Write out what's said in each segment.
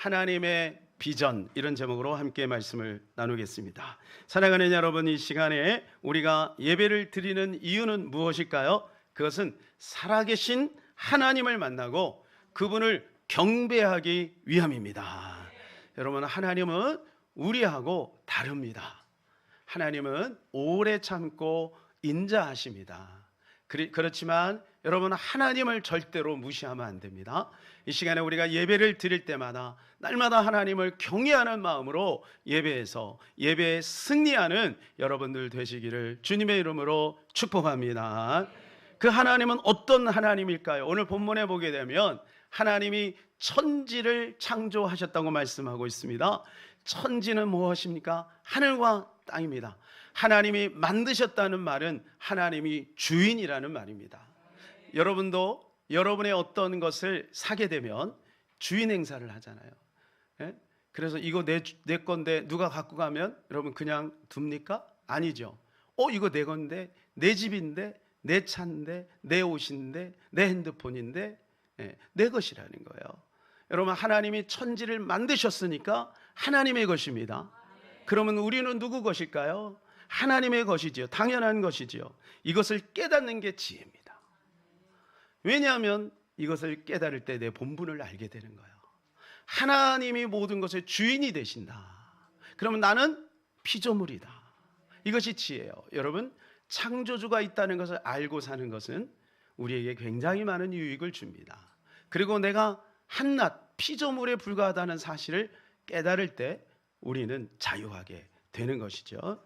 하나님의 비전, 이런 제목으로 함께 말씀을 나누겠습니다. 사랑하는 여러분, 이 시간에 우리가 예배를 드리는 이유는 무엇일까요? 그것은 살아계신 하나님을 만나고 그분을 경배하기 위함입니다. 여러분, 하나님은 우리하고 다릅니다. 하나님은 오래 참고 인자하십니다. 그렇지만 여러분, 하나님을 절대로 무시하면 안 됩니다. 이 시간에 우리가 예배를 드릴 때마다 날마다 하나님을 경외하는 마음으로 예배에 승리하는 여러분들 되시기를 주님의 이름으로 축복합니다. 그 하나님은 어떤 하나님일까요? 오늘 본문에 보게 되면 하나님이 천지를 창조하셨다고 말씀하고 있습니다. 천지는 무엇입니까? 하늘과 땅입니다. 하나님이 만드셨다는 말은 하나님이 주인이라는 말입니다. 여러분도 여러분의 어떤 것을 사게 되면 주인 행사를 하잖아요. 예? 그래서 이거 내 건데 누가 갖고 가면 여러분 그냥 둡니까? 아니죠. 이거 내 건데, 내 집인데, 내 차인데, 내 옷인데, 내 핸드폰인데, 내 것이라는 거예요. 여러분, 하나님이 천지를 만드셨으니까 하나님의 것입니다. 그러면 우리는 누구 것일까요? 하나님의 것이지요. 당연한 것이지요. 이것을 깨닫는 게 지혜입니다. 왜냐하면 이것을 깨달을 때 내 본분을 알게 되는 거예요. 하나님이 모든 것의 주인이 되신다. 그러면 나는 피조물이다. 이것이 지혜예요. 여러분, 창조주가 있다는 것을 알고 사는 것은 우리에게 굉장히 많은 유익을 줍니다. 그리고 내가 한낱 피조물에 불과하다는 사실을 깨달을 때 우리는 자유하게 되는 것이죠.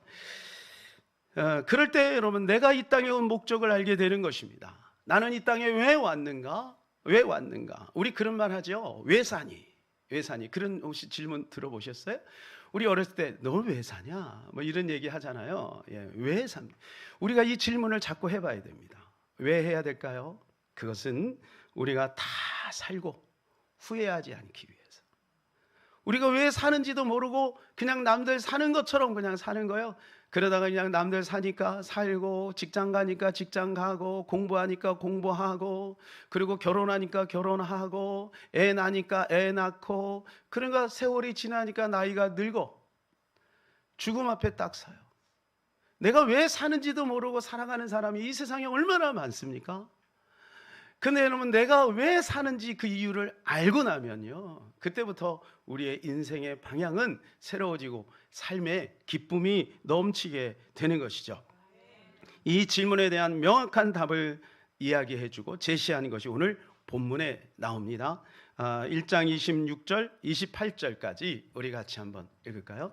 그럴 때 여러분, 내가 이 땅에 온 목적을 알게 되는 것입니다. 나는 이 땅에 왜 왔는가? 왜 왔는가? 우리 그런 말 하죠. 왜 사니? 왜 사니? 그런 혹시 질문 들어보셨어요? 우리 어렸을 때 너 왜 사냐? 뭐 이런 얘기 하잖아요. 왜 삽니까? 우리가 이 질문을 자꾸 해봐야 됩니다. 왜 해야 될까요? 그것은 우리가 다 살고 후회하지 않기 위해서. 우리가 왜 사는지도 모르고 그냥 남들 사는 것처럼 그냥 사는 거예요. 그러다가 그냥 남들 사니까 살고, 직장 가니까 직장 가고, 공부하니까 공부하고, 그리고 결혼하니까 결혼하고, 애 낳으니까 애 낳고, 그러니까 세월이 지나니까 나이가 늙어 죽음 앞에 딱 서요. 내가 왜 사는지도 모르고 살아가는 사람이 이 세상에 얼마나 많습니까? 근데 여러분, 내가 왜 사는지 그 이유를 알고 나면요, 그때부터 우리의 인생의 방향은 새로워지고 삶의 기쁨이 넘치게 되는 것이죠. 이 질문에 대한 명확한 답을 이야기해주고 제시하는 것이 오늘 본문에 나옵니다. 1장 26절, 28절까지 우리 같이 한번 읽을까요?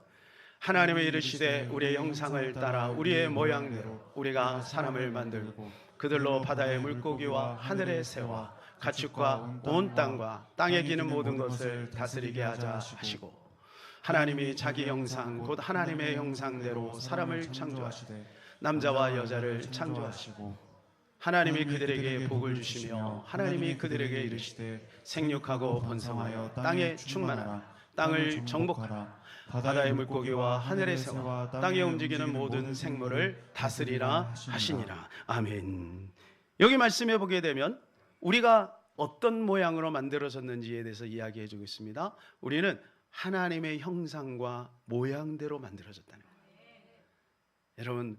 하나님의 이르시되 우리의 형상을 따라 우리의 모양대로 우리가 사람을 만들고 그들로 바다의 물고기와 하늘의 새와 가축과 온 땅과 땅에 기는 모든 것을 다스리게 하자 하시고, 하나님이 자기 형상 곧 하나님의 형상대로 사람을 창조하시되 남자와 여자를 창조하시고, 하나님이 그들에게 복을 주시며 하나님이 그들에게 이르시되 생육하고 번성하여 땅에 충만하라. 땅을 정복하라. 바다의 물고기와 하늘의 새와 땅에 움직이는 모든 생물을 다스리라 하시니라. 아멘. 여기 말씀해 보게 되면 우리가 어떤 모양으로 만들어졌는지에 대해서 이야기해 주고 있습니다. 우리는 하나님의 형상과 모양대로 만들어졌다는 거예요.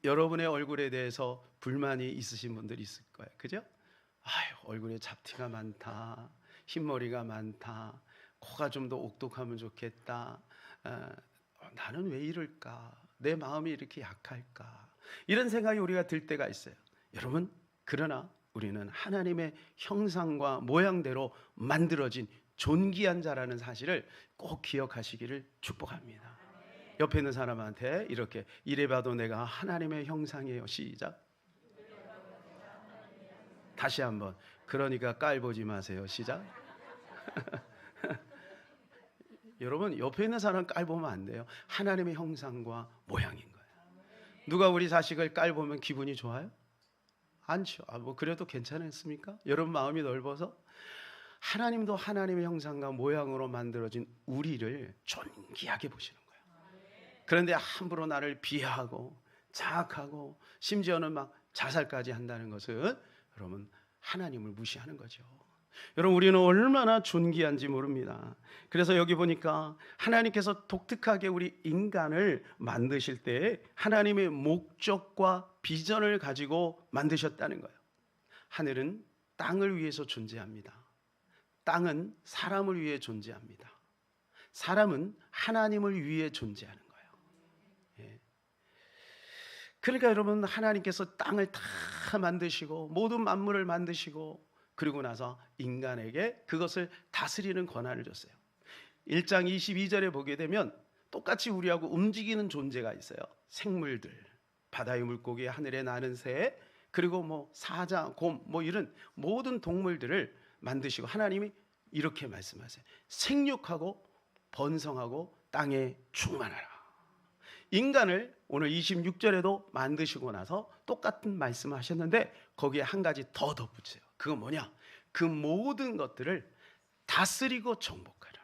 여러분의 얼굴에 대해서 불만이 있으신 분들이 있을 거예요. 그죠? 얼굴에 잡티가 많다, 흰머리가 많다, 코가 좀 더 옥독하면 좋겠다, 나는 왜 이럴까, 내 마음이 이렇게 약할까, 이런 생각이 우리가 들 때가 있어요. 여러분, 그러나 우리는 하나님의 형상과 모양대로 만들어진 존귀한 자라는 사실을 꼭 기억하시기를 축복합니다. 옆에 있는 사람한테 이렇게, 이래봐도 내가 하나님의 형상이에요. 시작. 다시 한번. 그러니까 깔보지 마세요. 시작. 여러분, 옆에 있는 사람 깔보면 안 돼요. 하나님의 형상과 모양인 거예요. 누가 우리 자식을 깔보면 기분이 좋아요? 않죠. 그래도 괜찮습니까? 여러분 마음이 넓어서 하나님도 하나님의 형상과 모양으로 만들어진 우리를 존귀하게 보시는 거예요. 그런데 함부로 나를 비하하고 자학하고 심지어는 막 자살까지 한다는 것은 여러분 하나님을 무시하는 거죠. 여러분, 우리는 얼마나 존귀한지 모릅니다. 그래서 여기 보니까 하나님께서 독특하게 우리 인간을 만드실 때 하나님의 목적과 비전을 가지고 만드셨다는 거예요. 하늘은 땅을 위해서 존재합니다. 땅은 사람을 위해 존재합니다. 사람은 하나님을 위해 존재하는 거예요. 예. 그러니까 여러분, 하나님께서 땅을 다 만드시고 모든 만물을 만드시고 그리고 나서 인간에게 그것을 다스리는 권한을 줬어요. 1장 22절에 보게 되면 똑같이 우리하고 움직이는 존재가 있어요. 생물들, 바다의 물고기, 하늘에 나는 새, 그리고 뭐 사자, 곰, 뭐 이런 모든 동물들을 만드시고 하나님이 이렇게 말씀하세요. 생육하고 번성하고 땅에 충만하라. 인간을 오늘 26절에도 만드시고 나서 똑같은 말씀을 하셨는데 거기에 한 가지 더 덧붙여요. 그건 뭐냐? 그 모든 것들을 다스리고 정복하라.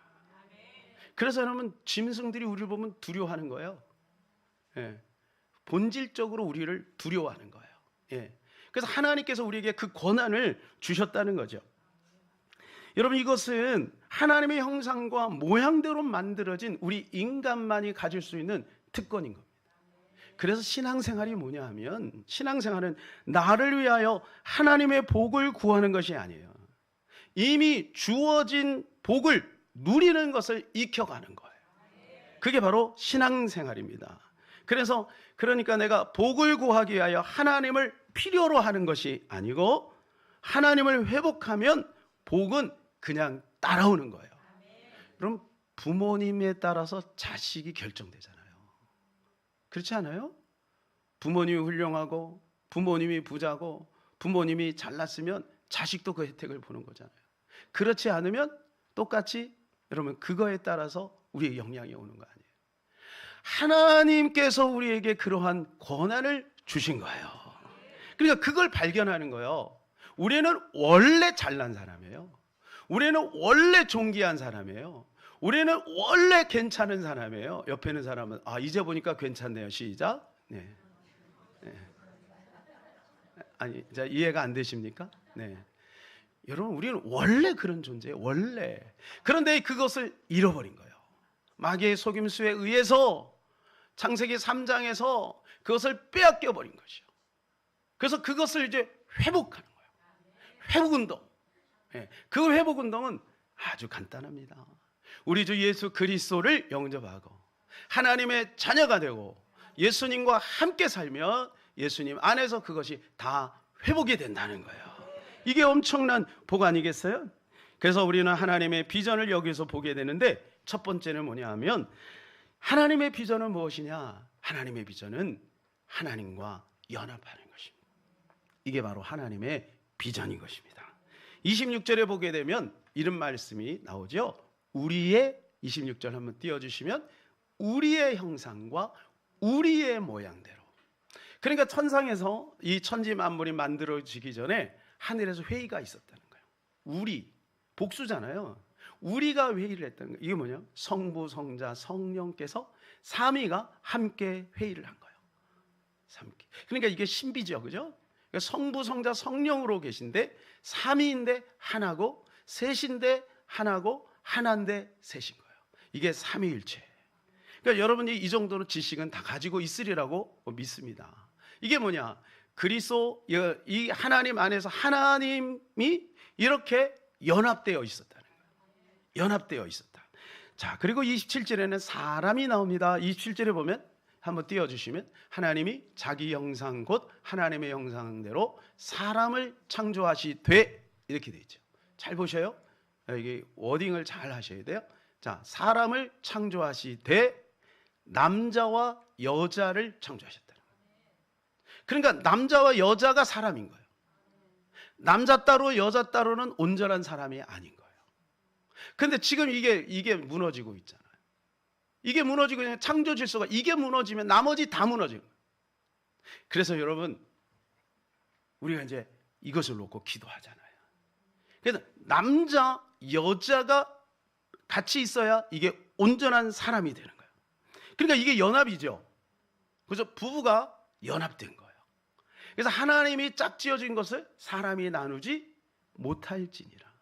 그래서 여러분, 짐승들이 우리를 보면 두려워하는 거예요. 예. 본질적으로 우리를 두려워하는 거예요. 예. 그래서 하나님께서 우리에게 그 권한을 주셨다는 거죠. 여러분, 이것은 하나님의 형상과 모양대로 만들어진 우리 인간만이 가질 수 있는 특권인 겁니다. 그래서 신앙생활이 뭐냐 하면, 신앙생활은 나를 위하여 하나님의 복을 구하는 것이 아니에요. 이미 주어진 복을 누리는 것을 익혀가는 거예요. 그게 바로 신앙생활입니다. 그러니까 내가 복을 구하기 위하여 하나님을 필요로 하는 것이 아니고 하나님을 회복하면 복은 그냥 따라오는 거예요. 그럼 부모님에 따라서 자식이 결정되잖아요. 그렇지 않아요? 부모님이 훌륭하고 부모님이 부자고 부모님이 잘났으면 자식도 그 혜택을 보는 거잖아요. 그렇지 않으면 똑같이 여러분, 그거에 따라서 우리의 영향이 오는 거 아니에요. 하나님께서 우리에게 그러한 권한을 주신 거예요. 그러니까 그걸 발견하는 거예요. 우리는 원래 잘난 사람이에요. 우리는 원래 존귀한 사람이에요. 우리는 원래 괜찮은 사람이에요. 옆에 있는 사람은 이제 보니까 괜찮네요. 시작. 네. 아니, 이해가 안 되십니까? 네. 여러분, 우리는 원래 그런 존재예요. 원래. 그런데 그것을 잃어버린 거예요. 마귀의 속임수에 의해서 창세기 3장에서 그것을 빼앗겨 버린 것이요. 그래서 그것을 이제 회복하는 거예요. 회복운동. 그 회복운동은 아주 간단합니다. 우리 주 예수 그리스도를 영접하고 하나님의 자녀가 되고 예수님과 함께 살면 예수님 안에서 그것이 다 회복이 된다는 거예요. 이게 엄청난 복 아니겠어요? 그래서 우리는 하나님의 비전을 여기서 보게 되는데 첫 번째는 뭐냐 하면, 하나님의 비전은 무엇이냐? 하나님의 비전은 하나님과 연합하는 것입니다. 이게 바로 하나님의 비전인 것입니다. 26절에 보게 되면 이런 말씀이 나오죠. 우리의, 26절 한번 띄워주시면, 우리의 형상과 우리의 모양대로. 그러니까 천상에서 이 천지 만물이 만들어지기 전에 하늘에서 회의가 있었다는 거예요. 우리, 복수잖아요. 우리가 회의를 했다는 거예요. 이게 뭐냐? 성부, 성자, 성령께서 삼위가 함께 회의를 한 거예요. 함께. 그러니까 이게 신비죠, 그죠? 그러니까 성부, 성자, 성령으로 계신데 삼위인데 하나고, 셋인데 하나고, 하나인데 셋인 거예요. 이게 삼위일체. 그러니까 여러분이 이 정도로 지식은 다 가지고 있으리라고 믿습니다. 이게 뭐냐? 그리스도, 이 하나님 안에서 하나님이 이렇게 연합되어 있었다는 거예요. 연합되어 있었다. 자, 그리고 27절에는 사람이 나옵니다. 27절에 보면 한번 띄워주시면, 하나님이 자기 형상 곧 하나님의 형상대로 사람을 창조하시되, 이렇게 되어 있죠. 잘 보셔요. 이게 워딩을 잘 하셔야 돼요. 자, 사람을 창조하시되 남자와 여자를 창조하셨다. 그러니까 남자와 여자가 사람인 거예요. 남자 따로 여자 따로는 온전한 사람이 아닌 거예요. 그런데 지금 이게 무너지고 있잖아요. 이게 무너지고 그냥 창조 질서가, 이게 무너지면 나머지 다 무너지는 거예요. 그래서 여러분, 우리가 이제 이것을 놓고 기도하잖아요. 그래서 남자 여자가 같이 있어야 이게 온전한 사람이 되는 거예요. 그러니까 이게 연합이죠. 그래서 부부가 연합된 거예요. 그래서 하나님이 짝지어진 것을 사람이 나누지 못할지니라.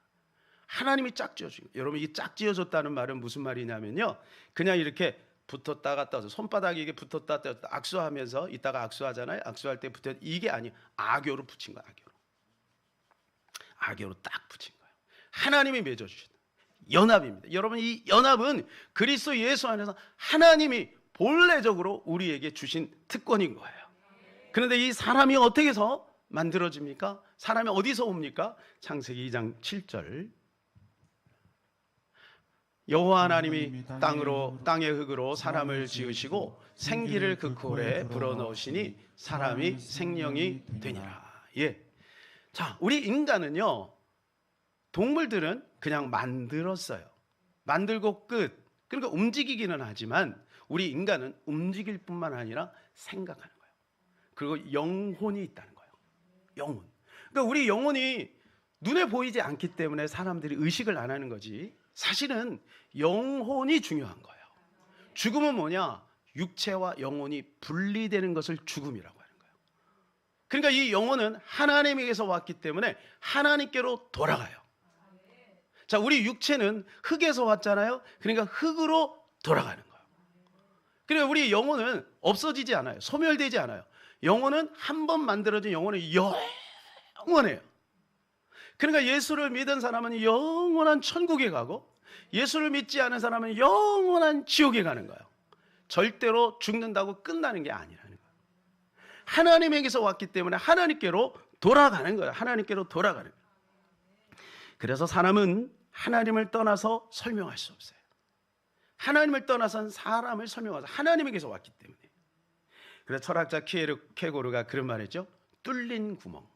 하나님이 짝지어준 거예요. 여러분, 이 짝지어줬다는 말은 무슨 말이냐면요, 그냥 이렇게 붙었다가 떠서 손바닥이 이게 붙었다 떴다 악수하면서 이따가 악수하잖아요. 악수할 때 붙여, 이게 아니에요. 악교로 붙인 거예요. 악교로 딱 붙인 거예요. 하나님이 맺어주신 연합입니다. 여러분, 이 연합은 그리스도 예수 안에서 하나님이 본래적으로 우리에게 주신 특권인 거예요. 그런데 이 사람이 어떻게 해서 만들어집니까? 사람이 어디서 옵니까? 창세기 2장 7절, 여호와 하나님이 땅의 흙으로 사람을 지으시고 생기를 그 콜에 불어넣으시니 사람이 생명이 되니라. 예. 자, 우리 인간은요, 동물들은 그냥 만들었어요. 만들고 끝. 그러니까 움직이기는 하지만 우리 인간은 움직일 뿐만 아니라 생각하는 거예요. 그리고 영혼이 있다는 거예요. 영혼. 그러니까 우리 영혼이 눈에 보이지 않기 때문에 사람들이 의식을 안 하는 거지, 사실은 영혼이 중요한 거예요. 죽음은 뭐냐? 육체와 영혼이 분리되는 것을 죽음이라고 하는 거예요. 그러니까 이 영혼은 하나님에게서 왔기 때문에 하나님께로 돌아가요. 자, 우리 육체는 흙에서 왔잖아요. 그러니까 흙으로 돌아가는 거예요. 그러니까 우리 영혼은 없어지지 않아요. 소멸되지 않아요. 영혼은 한 번 만들어진 영혼은 영원해요. 그러니까 예수를 믿은 사람은 영원한 천국에 가고, 예수를 믿지 않은 사람은 영원한 지옥에 가는 거예요. 절대로 죽는다고 끝나는 게 아니라는 거예요. 하나님에게서 왔기 때문에 하나님께로 돌아가는 거예요. 하나님께로 돌아가는 거예요. 그래서 사람은 하나님을 떠나서 설명할 수 없어요. 하나님을 떠나서는 사람을 설명하서 하나님에게서 왔기 때문에. 그래서 철학자 케고르가 그런 말했죠. 뚫린 구멍.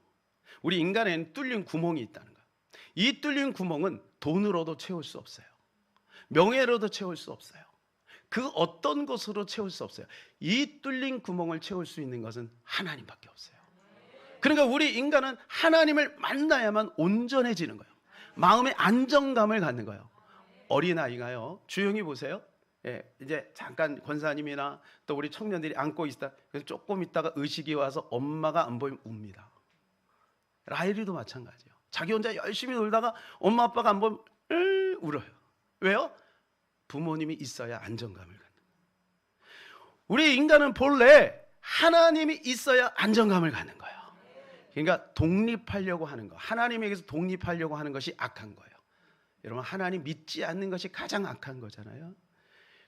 우리 인간에는 뚫린 구멍이 있다는 거예요. 이 뚫린 구멍은 돈으로도 채울 수 없어요. 명예로도 채울 수 없어요. 그 어떤 것으로 채울 수 없어요. 이 뚫린 구멍을 채울 수 있는 것은 하나님밖에 없어요. 그러니까 우리 인간은 하나님을 만나야만 온전해지는 거예요. 마음의 안정감을 갖는 거예요. 어린아이가요, 조용히 보세요. 예, 이제 잠깐 권사님이나 또 우리 청년들이 안고 있다. 그래서 조금 있다가 의식이 와서 엄마가 안 보이면 웁니다. 라헬이도 마찬가지예요. 자기 혼자 열심히 놀다가 엄마 아빠가 안 보면 울어요. 왜요? 부모님이 있어야 안정감을 갖는 거예요. 우리 인간은 본래 하나님이 있어야 안정감을 갖는 거예요. 그러니까 독립하려고 하는 거, 하나님에게서 독립하려고 하는 것이 악한 거예요. 여러분, 하나님 믿지 않는 것이 가장 악한 거잖아요.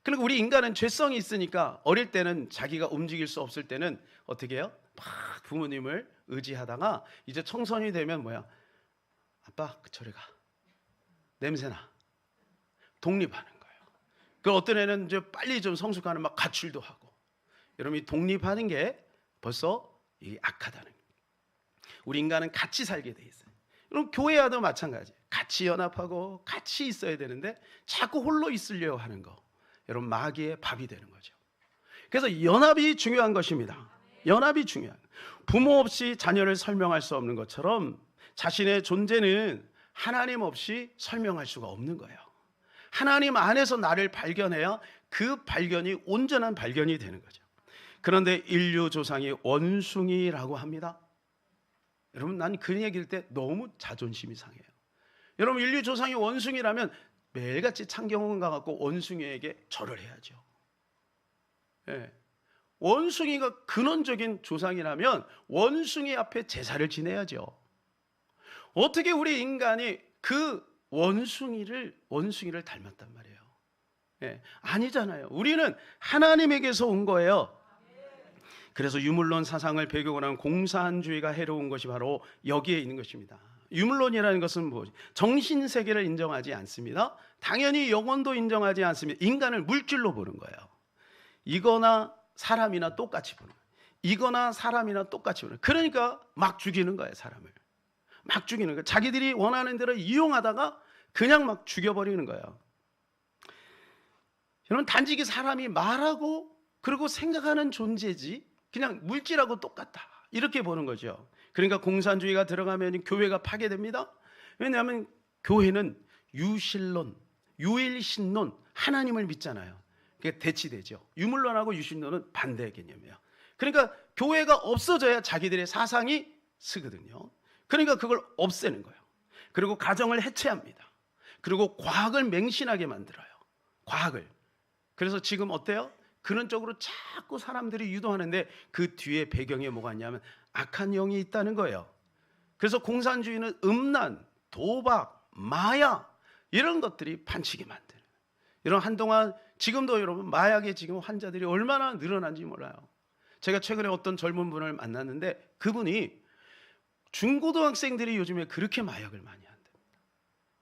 그러니까 우리 인간은 죄성이 있으니까 어릴 때는 자기가 움직일 수 없을 때는 어떻게 해요? 막 부모님을 의지하다가 이제 청소년이 되면 뭐야? 아빠, 저리 가. 냄새나. 독립하는 거예요. 그 어떤 애는 이제 빨리 좀 성숙하는 막 가출도 하고. 여러분, 이 독립하는 게 벌써 이 악하다는 거예요. 우리 인간은 같이 살게 돼 있어요. 그럼 교회와도 마찬가지예요. 같이 연합하고 같이 있어야 되는데 자꾸 홀로 있으려고 하는 거. 여러분, 마귀의 밥이 되는 거죠. 그래서 연합이 중요한 것입니다. 연합이 중요한. 부모 없이 자녀를 설명할 수 없는 것처럼 자신의 존재는 하나님 없이 설명할 수가 없는 거예요. 하나님 안에서 나를 발견해야 그 발견이 온전한 발견이 되는 거죠. 그런데 인류 조상이 원숭이라고 합니다. 여러분, 난 그 얘기일 때 너무 자존심이 상해요. 여러분, 인류 조상이 원숭이라면 매일같이 창경원 가갖고 원숭이에게 절을 해야죠. 예. 원숭이가 근원적인 조상이라면 원숭이 앞에 제사를 지내야죠. 어떻게 우리 인간이 그 원숭이를 닮았단 말이에요. 예. 아니잖아요. 우리는 하나님에게서 온 거예요. 그래서 유물론 사상을 배경으로 한 공산주의가 해로운 것이 바로 여기에 있는 것입니다. 유물론이라는 것은 뭐지? 정신세계를 인정하지 않습니다. 당연히 영혼도 인정하지 않습니다. 인간을 물질로 보는 거예요. 이거나 사람이나 똑같이 보는 거예요. 이거나 사람이나 똑같이 보는 거예요. 그러니까 막 죽이는 거예요. 사람을 막 죽이는 거예요. 자기들이 원하는 대로 이용하다가 그냥 막 죽여버리는 거예요. 여러분, 단지 사람이 말하고 그리고 생각하는 존재지 그냥 물질하고 똑같다, 이렇게 보는 거죠. 그러니까 공산주의가 들어가면 교회가 파괴됩니다. 왜냐하면 교회는 유실론, 유일신론, 하나님을 믿잖아요. 그게 대치되죠. 유물론하고 유실론은 반대 개념이에요. 그러니까 교회가 없어져야 자기들의 사상이 쓰거든요. 그러니까 그걸 없애는 거예요. 그리고 가정을 해체합니다. 그리고 과학을 맹신하게 만들어요. 과학을. 그래서 지금 어때요? 그런 쪽으로 자꾸 사람들이 유도하는데 그 뒤에 배경에 뭐가 있냐면 악한 영이 있다는 거예요. 그래서 공산주의는 음란, 도박, 마약 이런 것들이 판치게 만드는, 이런 한동안 지금도 여러분 마약에 지금 환자들이 얼마나 늘어난지 몰라요. 제가 최근에 어떤 젊은 분을 만났는데 그분이 중고등학생들이 요즘에 그렇게 마약을 많이 한답니다.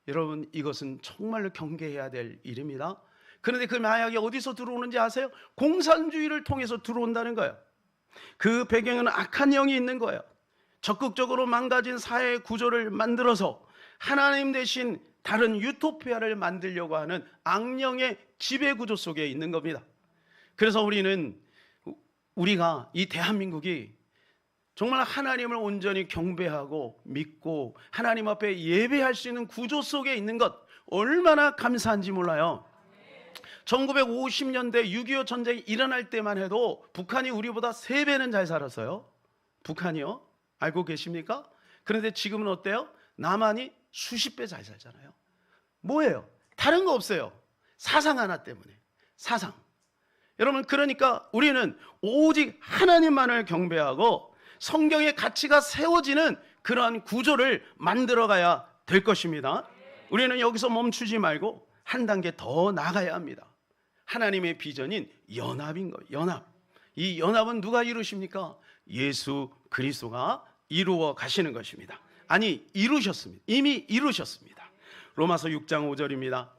여러분 이것은 정말로 경계해야 될 일입니다. 그런데 그 마약이 어디서 들어오는지 아세요? 공산주의를 통해서 들어온다는 거예요. 그 배경에는 악한 영이 있는 거예요. 적극적으로 망가진 사회 구조를 만들어서 하나님 대신 다른 유토피아를 만들려고 하는 악령의 지배 구조 속에 있는 겁니다. 그래서 우리가 이 대한민국이 정말 하나님을 온전히 경배하고 믿고 하나님 앞에 예배할 수 있는 구조 속에 있는 것 얼마나 감사한지 몰라요. 1950년대 6.25 전쟁이 일어날 때만 해도 북한이 우리보다 3배는 잘 살았어요. 북한이요? 알고 계십니까? 그런데 지금은 어때요? 남한이 수십 배 잘 살잖아요. 뭐예요? 다른 거 없어요. 사상 하나 때문에. 사상. 여러분 그러니까 우리는 오직 하나님만을 경배하고 성경의 가치가 세워지는 그러한 구조를 만들어가야 될 것입니다. 우리는 여기서 멈추지 말고 한 단계 더 나가야 합니다. 하나님의 비전인 연합인 거예요. 연합. 이 연합은 누가 이루십니까? 예수 그리스도가 이루어 가시는 것입니다. 아니 이루셨습니다. 이미 이루셨습니다. 로마서 6장 5절입니다.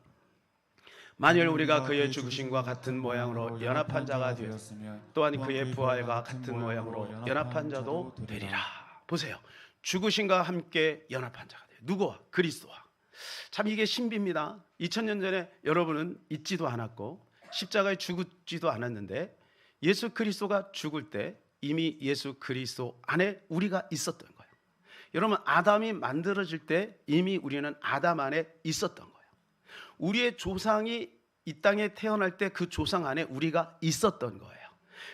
만일 우리가 그의 죽으심과 같은 모양으로 연합한 자가 되었으면 또한 그의 부활과 같은 모양으로 연합한 자도 되리라. 보세요. 죽으심과 함께 연합한 자가 돼요. 누구와? 그리스도와. 참 이게 신비입니다. 2000년 전에 여러분은 있지도 않았고 십자가에 죽지도 않았는데 예수 그리스도가 죽을 때 이미 예수 그리스도 안에 우리가 있었던 거예요. 여러분 아담이 만들어질 때 이미 우리는 아담 안에 있었던 거예요. 우리의 조상이 이 땅에 태어날 때 그 조상 안에 우리가 있었던 거예요.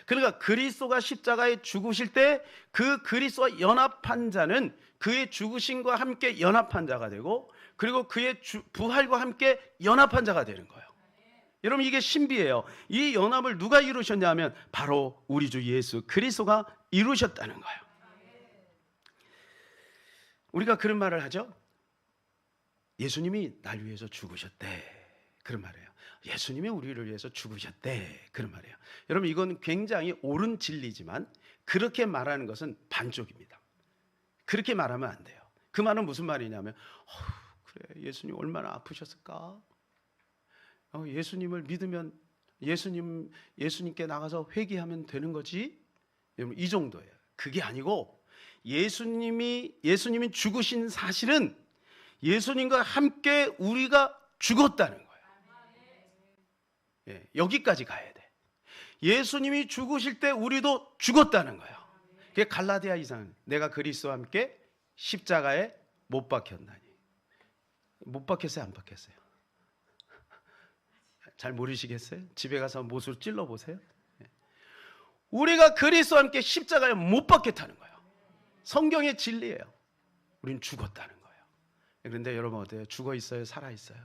그러니까 그리스도가 십자가에 죽으실 때 그 그리스도와 연합한 자는 그의 죽으심과 함께 연합한 자가 되고 그리고 그의 부활과 함께 연합한 자가 되는 거예요. 여러분 이게 신비예요. 이 연합을 누가 이루셨냐면 바로 우리 주 예수 그리스도가 이루셨다는 거예요. 우리가 그런 말을 하죠. 예수님이 날 위해서 죽으셨대. 그런 말이에요. 예수님이 우리를 위해서 죽으셨대. 그런 말이에요. 여러분 이건 굉장히 옳은 진리지만 그렇게 말하는 것은 반쪽입니다. 그렇게 말하면 안 돼요. 그 말은 무슨 말이냐면 그래 예수님 얼마나 아프셨을까? 예수님을 믿으면 예수님께 나가서 회개하면 되는 거지? 여러분 이 정도예요. 그게 아니고 예수님이 죽으신 사실은 예수님과 함께 우리가 죽었다는 거예요. 예, 여기까지 가야 돼. 예수님이 죽으실 때 우리도 죽었다는 거예요. 그게 갈라디아 이상. 내가 그리스도와 함께 십자가에 못 박혔나니. 못 박혔어요, 안 박혔어요? 잘 모르시겠어요? 집에 가서 못으로 찔러 보세요. 우리가 그리스도와 함께 십자가에 못 박혔다는 거예요. 성경의 진리예요. 우린 죽었다는 거예요. 그런데 여러분 어때요? 죽어 있어요? 살아 있어요?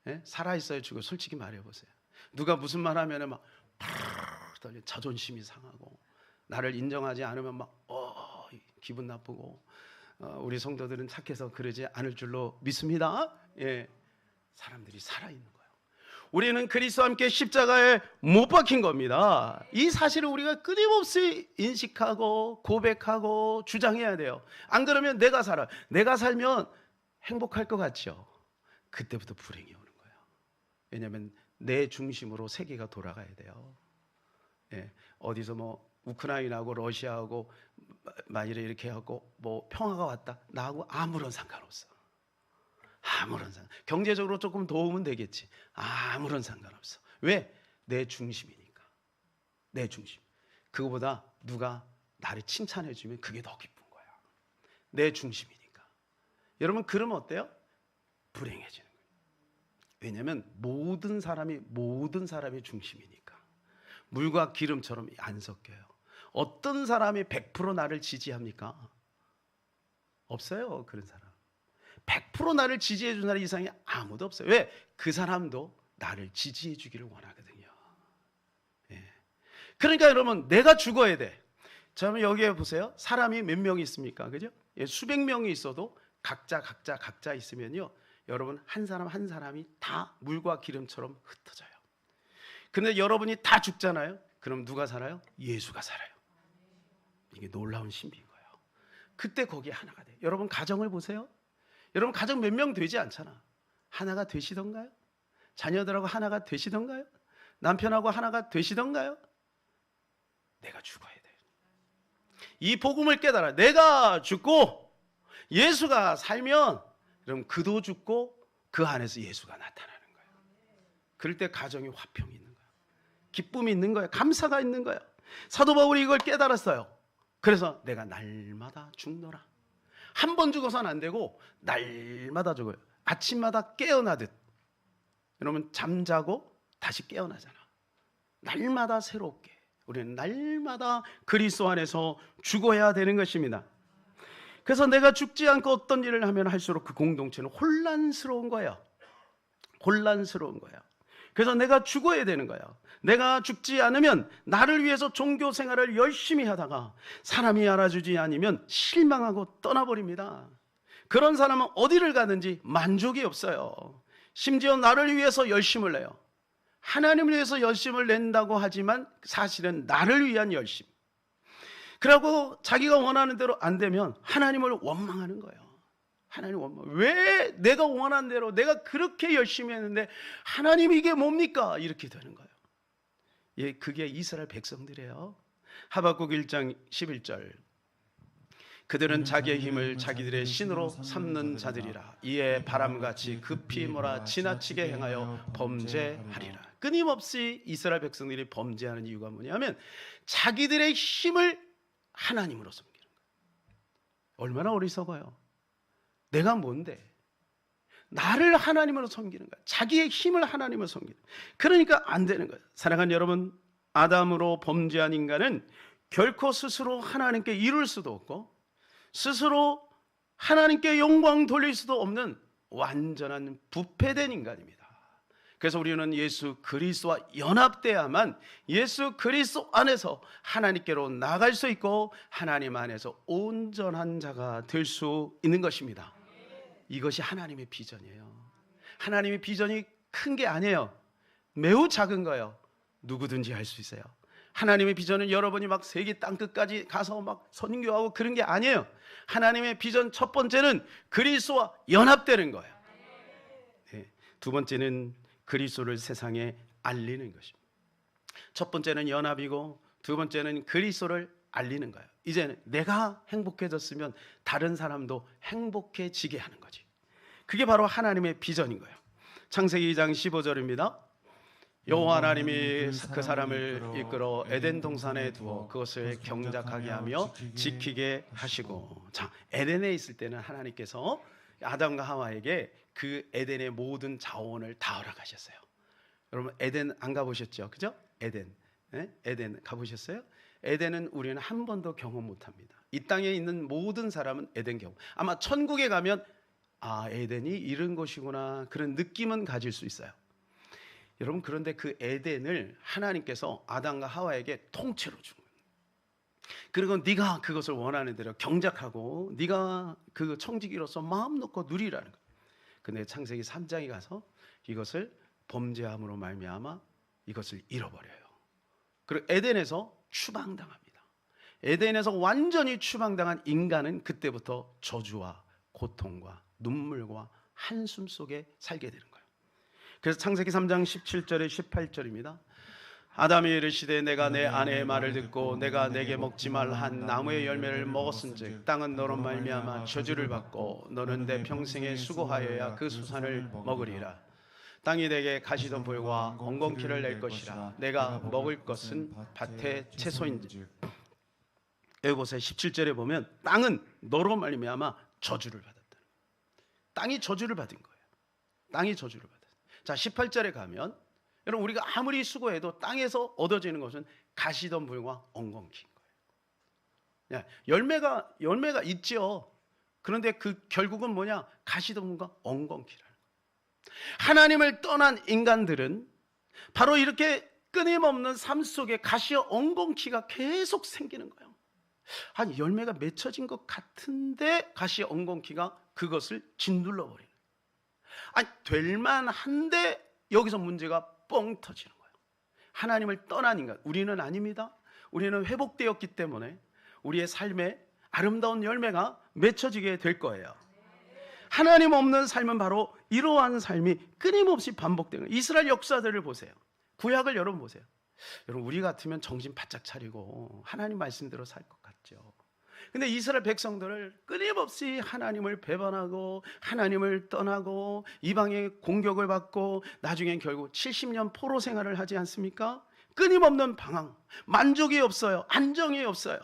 예? 살아 있어요? 죽어? 솔직히 말해 보세요. 누가 무슨 말 하면은 막 자존심이 상하고 나를 인정하지 않으면 막 기분 나쁘고 우리 성도들은 착해서 그러지 않을 줄로 믿습니다. 예. 사람들이 살아 있는 거예요. 우리는 그리스도와 함께 십자가에 못 박힌 겁니다. 이 사실을 우리가 끊임없이 인식하고 고백하고 주장해야 돼요. 안 그러면 내가 살면 행복할 것 같죠. 그때부터 불행이 오는 거예요. 왜냐하면 내 중심으로 세계가 돌아가야 돼요. 예, 어디서 뭐 우크라이나하고 러시아하고 만일에 이렇게 하고 뭐 평화가 왔다. 나하고 아무런 상관없어. 아무런 경제적으로 조금 도움은 되겠지. 아무런 상관없어. 왜? 내 중심이니까. 내 중심. 그거보다 누가 나를 칭찬해 주면 그게 더 기쁜 거야. 내 중심이니까. 여러분 그러면 어때요? 불행해지는 거예요. 왜냐하면 모든 사람이 중심이니까. 물과 기름처럼 안 섞여요. 어떤 사람이 100% 나를 지지합니까? 없어요. 그런 사람. 100% 나를 지지해 주는 사람 이상이 아무도 없어요. 왜? 그 사람도 나를 지지해 주기를 원하거든요. 예. 그러니까 여러분, 내가 죽어야 돼. 자, 여기에 보세요. 사람이 몇 명이 있습니까? 그죠? 예, 수백 명이 있어도 각자 있으면요, 여러분, 한 사람 한 사람이 다 물과 기름처럼 흩어져요. 근데 여러분이 다 죽잖아요. 그럼 누가 살아요? 예수가 살아요. 이게 놀라운 신비인 거예요. 그때 거기에 하나가 돼요. 여러분, 가정을 보세요. 여러분, 가정 몇 명 되지 않잖아. 하나가 되시던가요? 자녀들하고 하나가 되시던가요? 남편하고 하나가 되시던가요? 내가 죽어야 돼요. 이 복음을 깨달아. 내가 죽고 예수가 살면, 그럼 그도 죽고 그 안에서 예수가 나타나는 거예요. 그럴 때 가정에 화평이 있는 거예요. 기쁨이 있는 거예요. 감사가 있는 거예요. 사도 바울이 이걸 깨달았어요. 그래서 내가 날마다 죽노라. 한 번 죽어서는 안 되고 날마다 죽어요. 아침마다 깨어나듯. 여러분, 잠자고 다시 깨어나잖아. 날마다 새롭게. 우리는 날마다 그리스도 안에서 죽어야 되는 것입니다. 그래서 내가 죽지 않고 어떤 일을 하면 할수록 그 공동체는 혼란스러운 거예요. 혼란스러운 거예요. 그래서 내가 죽어야 되는 거예요. 내가 죽지 않으면 나를 위해서 종교 생활을 열심히 하다가 사람이 알아주지 않으면 실망하고 떠나버립니다. 그런 사람은 어디를 가든지 만족이 없어요. 심지어 나를 위해서 열심을 내요. 하나님을 위해서 열심을 낸다고 하지만 사실은 나를 위한 열심. 그러고 자기가 원하는 대로 안 되면 하나님을 원망하는 거예요. 하나님 원망. 왜 내가 원하는 대로 내가 그렇게 열심히 했는데 하나님 이게 뭡니까? 이렇게 되는 거예요. 예, 그게 이스라엘 백성들이에요. 하박국 1장 11절. 그들은 자기의 힘을 자기들의 신으로 삼는 자들이라. 이에 바람같이 급히 몰아 지나치게 행하여 범죄하리라. 끊임없이 이스라엘 백성들이 범죄하는 이유가 뭐냐면 자기들의 힘을 하나님으로 섬기는 거예요. 얼마나 어리석어요. 내가 뭔데? 나를 하나님으로 섬기는 거야. 자기의 힘을 하나님으로 섬기는 거야. 그러니까 안 되는 거예요. 사랑하는 여러분, 아담으로 범죄한 인간은 결코 스스로 하나님께 이룰 수도 없고 스스로 하나님께 영광 돌릴 수도 없는 완전한 부패된 인간입니다. 그래서 우리는 예수 그리스도와 연합돼야만 예수 그리스도 안에서 하나님께로 나갈 수 있고 하나님 안에서 온전한 자가 될 수 있는 것입니다. 이것이 하나님의 비전이에요. 하나님의 비전이 큰 게 아니에요. 매우 작은 거예요. 누구든지 할 수 있어요. 하나님의 비전은 여러분이 막 세계 땅끝까지 가서 막 선교하고 그런 게 아니에요. 하나님의 비전 첫 번째는 그리스도와 연합되는 거예요. 네. 두 번째는 그리스도를 세상에 알리는 것입니다. 첫 번째는 연합이고 두 번째는 그리스도를 알리는 거예요. 이제는 내가 행복해졌으면 다른 사람도 행복해지게 하는 거지. 그게 바로 하나님의 비전인 거예요. 창세기 2장 15절입니다. 여호와 하나님이 그 사람을 이끌어 에덴 동산에 두어 그것을 경작하게 하며 지키게 하시고. 자, 에덴에 있을 때는 하나님께서 아담과 하와에게 그 에덴의 모든 자원을 다 허락하셨어요. 여러분, 에덴 안 가보셨죠? 그죠? 에덴. 네? 에덴 가보셨어요? 에덴은 우리는 한 번도 경험 못합니다. 이 땅에 있는 모든 사람은 에덴 경험. 아마 천국에 가면 아, 에덴이 이런 곳이구나 그런 느낌은 가질 수 있어요. 여러분, 그런데 그 에덴을 하나님께서 아담과 하와에게 통째로 준 거예요. 그리고 네가 그것을 원하는 대로 경작하고 네가 그 청지기로서 마음 놓고 누리라는 거예요. 근데 창세기 3장에 가서 이것을 범죄함으로 말미암아 이것을 잃어버려요. 그리고 에덴에서 추방당합니다. 에덴에서 완전히 추방당한 인간은 그때부터 저주와 고통과 눈물과 한숨 속에 살게 되는 거예요. 그래서 창세기 3장 17절에 18절입니다. 아담이 이르시되 내가 내 아내의 말을 듣고 내가 내게 먹지 말라 한 나무의 열매를 먹었은즉 땅은 너로 말미암아 저주를 받고 너는 내 평생에 수고하여야 그 수산을 먹으리라. 땅이 내게 가시덤불과 엉겅퀴를 낼 것이라. 내가 먹을 것은 밭의 채소인지. 여기 보세요. 17절에 보면 땅은 너로 말미암아 저주를 받았다. 땅이 저주를 받은 거예요. 땅이 저주를 받았다. 자, 18절에 가면 여러분, 우리가 아무리 수고해도 땅에서 얻어지는 것은 가시덤불과 엉겅퀴인 거예요. 열매가 있죠. 그런데 그 결국은 뭐냐? 가시덤불과 엉겅퀴라는 거예요. 하나님을 떠난 인간들은 바로 이렇게 끊임없는 삶 속에 가시와 엉겅퀴가 계속 생기는 거예요. 한 열매가 맺혀진 것 같은데 가시와 엉겅퀴가 그것을 짓눌러 버리는 거예요. 아니, 될만한데 여기서 문제가 뻥 터지는 거예요. 하나님을 떠난 인간, 우리는 아닙니다. 우리는 회복되었기 때문에 우리의 삶에 아름다운 열매가 맺혀지게 될 거예요. 하나님 없는 삶은 바로 이러한 삶이 끊임없이 반복되는 거예요. 이스라엘 역사들을 보세요. 구약을 여러분 보세요. 여러분, 우리 같으면 정신 바짝 차리고 하나님 말씀대로 살 것 같죠. 근데 이스라엘 백성들을 끊임없이 하나님을 배반하고 하나님을 떠나고 이방의 공격을 받고 나중엔 결국 70년 포로 생활을 하지 않습니까? 끊임없는 방황, 만족이 없어요. 안정이 없어요.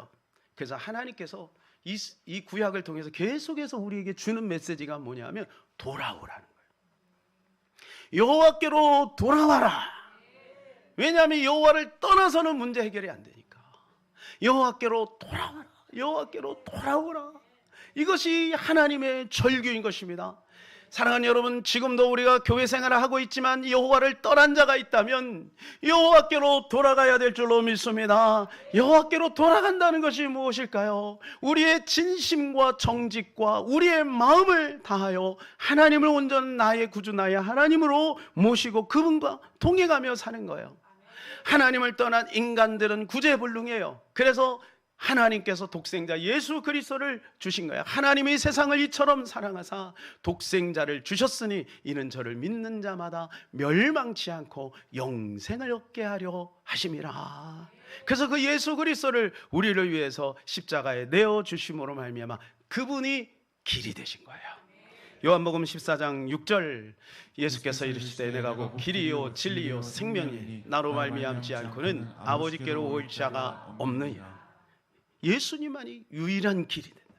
그래서 하나님께서 이 구약을 통해서 계속해서 우리에게 주는 메시지가 뭐냐면 돌아오라는 거예요. 여호와께로 돌아와라. 왜냐하면 여호와를 떠나서는 문제 해결이 안 되니까. 여호와께로 돌아와라. 여호와께로 돌아오라. 이것이 하나님의 절규인 것입니다. 사랑하는 여러분, 지금도 우리가 교회 생활을 하고 있지만 여호와를 떠난 자가 있다면 여호와께로 돌아가야 될 줄로 믿습니다. 여호와께로 돌아간다는 것이 무엇일까요? 우리의 진심과 정직과 우리의 마음을 다하여 하나님을 온전 나의 구주 나의 하나님으로 모시고 그분과 동행하며 사는 거예요. 하나님을 떠난 인간들은 구제불능해요. 그래서 하나님께서 독생자 예수 그리스도를 주신 거예요. 하나님이 세상을 이처럼 사랑하사 독생자를 주셨으니 이는 저를 믿는 자마다 멸망치 않고 영생을 얻게 하려 하심이라. 그래서 그 예수 그리스도를 우리를 위해서 십자가에 내어 주심으로 말미암아 그분이 길이 되신 거예요. 요한복음 14장 6절, 예수께서 이르시되 내가 곧 길이요 진리요 생명이니 나로 말미암지 않고는 아버지께로 올 자가 없느니라. 예수님만이 유일한 길이 된다.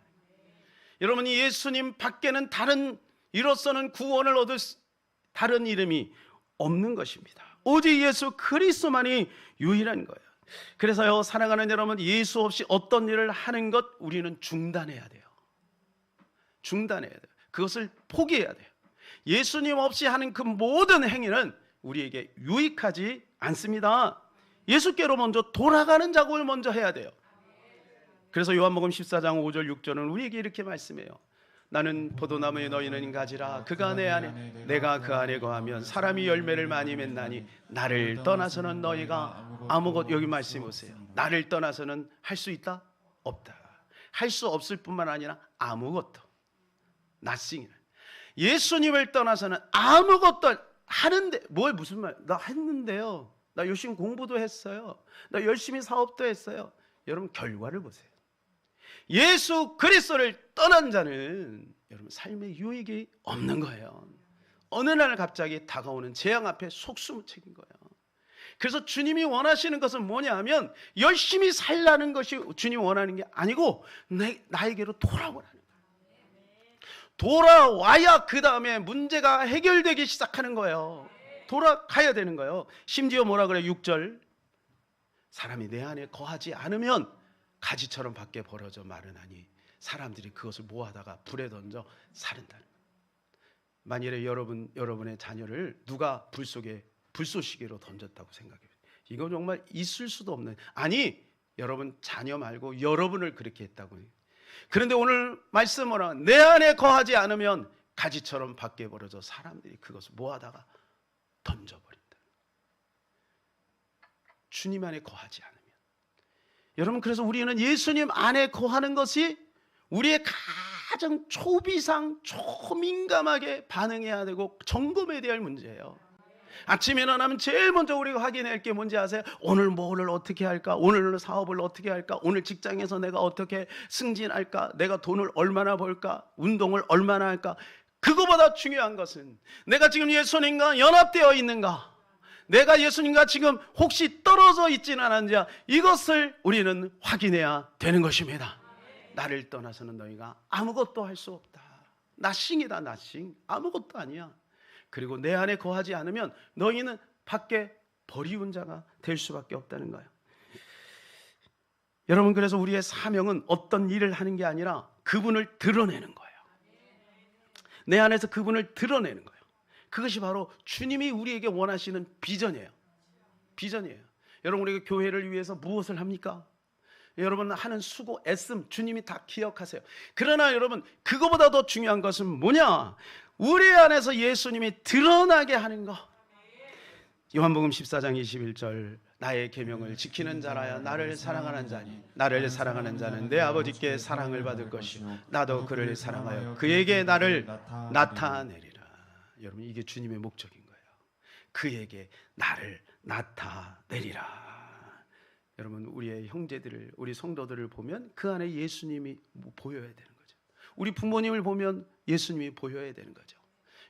여러분, 이 예수님 밖에는 다른 이로서는 구원을 얻을 다른 이름이 없는 것입니다. 오직 예수 그리스도만이 유일한 거예요. 그래서요, 사랑하는 여러분, 예수 없이 어떤 일을 하는 것 우리는 중단해야 돼요. 중단해야 돼요. 그것을 포기해야 돼요. 예수님 없이 하는 그 모든 행위는 우리에게 유익하지 않습니다. 예수께로 먼저 돌아가는 작업을 먼저 해야 돼요. 그래서 요한복음 14장 5절 6절은 우리에게 이렇게 말씀해요. 나는 포도나무에 너희는 가지라. 그가 내 안에 내가 그 안에 거하면 사람이 열매를 많이 맺나니 나를 떠나서는 너희가 아무것. 여기 말씀해 보세요. 나를 떠나서는 할 수 있다? 없다. 할 수 없을 뿐만 아니라 아무것도. nothing. 예수님을 떠나서는 아무것도 하는데 뭘 무슨 말? 나 했는데요. 나 열심히 공부도 했어요. 나 열심히 사업도 했어요. 여러분, 결과를 보세요. 예수 그리스도를 떠난 자는 여러분 삶의 유익이 없는 거예요. 어느 날 갑자기 다가오는 재앙 앞에 속수무책인 거예요. 그래서 주님이 원하시는 것은 뭐냐 하면 열심히 살라는 것이 주님이 원하는 게 아니고 나에게로 돌아오라는 거예요. 돌아와야 그 다음에 문제가 해결되기 시작하는 거예요. 돌아가야 되는 거예요. 심지어 뭐라 그래요? 6절, 사람이 내 안에 거하지 않으면 가지처럼 밖에 벌어져 마르나니 사람들이 그것을 모아다가 불에 던져 사른다는 거예요. 만일에 여러분의 자녀를 누가 불쏘시개로 던졌다고 생각해요. 이건 정말 있을 수도 없는, 아니 여러분 자녀 말고 여러분을 그렇게 했다고 해요. 그런데 오늘 말씀은 내 안에 거하지 않으면 가지처럼 밖에 벌어져 사람들이 그것을 모아다가 던져버린다. 주님 안에 거하지 않으면. 여러분, 그래서 우리는 예수님 안에 거하는 것이 우리의 가장 초비상 초민감하게 반응해야 되고 점검해야 될 문제예요. 아침에 일어나면 제일 먼저 우리가 확인해야 할 게 뭔지 아세요? 오늘 뭐를 어떻게 할까? 오늘 사업을 어떻게 할까? 오늘 직장에서 내가 어떻게 승진할까? 내가 돈을 얼마나 벌까? 운동을 얼마나 할까? 그거보다 중요한 것은 내가 지금 예수님과 연합되어 있는가? 내가 예수님과 지금 혹시 떨어져 있지는 않은지, 이것을 우리는 확인해야 되는 것입니다. 나를 떠나서는 너희가 아무것도 할 수 없다. nothing이다, nothing. 아무것도 아니야. 그리고 내 안에 거하지 않으면 너희는 밖에 버리운 자가 될 수밖에 없다는 거예요. 여러분, 그래서 우리의 사명은 어떤 일을 하는 게 아니라 그분을 드러내는 거예요. 내 안에서 그분을 드러내는 거예요. 그것이 바로 주님이 우리에게 원하시는 비전이에요. 비전이에요. 여러분, 우리가 교회를 위해서 무엇을 합니까? 여러분 하는 수고, 애씀 주님이 다 기억하세요. 그러나 여러분, 그거보다 더 중요한 것은 뭐냐? 우리 안에서 예수님이 드러나게 하는 것. 요한복음 14장 21절, 나의 계명을 지키는 자라야 나를 사랑하는 자니 나를 사랑하는 자는 내 아버지께 사랑을 받을 것이요 나도 그를 사랑하여 그에게 나를 나타내리라. 여러분, 이게 주님의 목적인 거예요. 그에게 나를 나타내리라. 여러분, 우리의 형제들을, 우리 성도들을 보면 그 안에 예수님이 보여야 되는 거죠. 우리 부모님을 보면 예수님이 보여야 되는 거죠.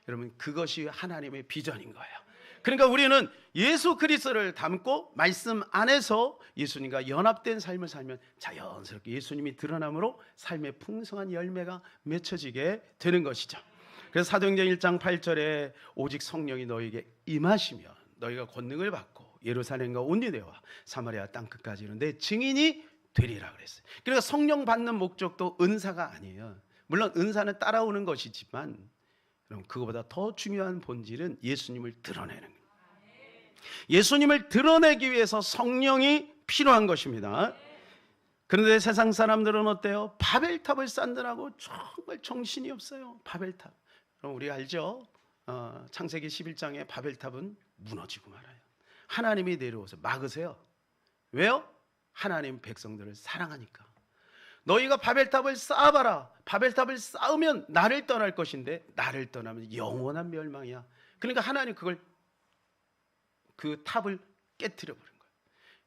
여러분, 그것이 하나님의 비전인 거예요. 그러니까 우리는 예수 그리스도를 담고 말씀 안에서 예수님과 연합된 삶을 살면 자연스럽게 예수님이 드러남으로 삶의 풍성한 열매가 맺혀지게 되는 것이죠. 그래서 사도행전 1장 8절에 오직 성령이 너에게 임하시면 너희가 권능을 받고 예루살렘과 온 유대와 사마리아 땅 끝까지 이르는 내 증인이 되리라 그랬어요. 그러니까 성령 받는 목적도 은사가 아니에요. 물론 은사는 따라오는 것이지만 그럼 그거보다 더 중요한 본질은 예수님을 드러내는 거예요. 예수님을 드러내기 위해서 성령이 필요한 것입니다. 그런데 세상 사람들은 어때요? 바벨탑을 쌓느라고 정말 정신이 없어요. 바벨탑. 그럼 우리 알죠? 창세기 11장에 바벨탑은 무너지고 말아요. 하나님이 내려오서 막으세요. 왜요? 하나님 백성들을 사랑하니까. 너희가 바벨탑을 쌓아봐라. 바벨탑을 쌓으면 나를 떠날 것인데 나를 떠나면 영원한 멸망이야. 그러니까 하나님 그 탑을 깨트려 버린 거예요.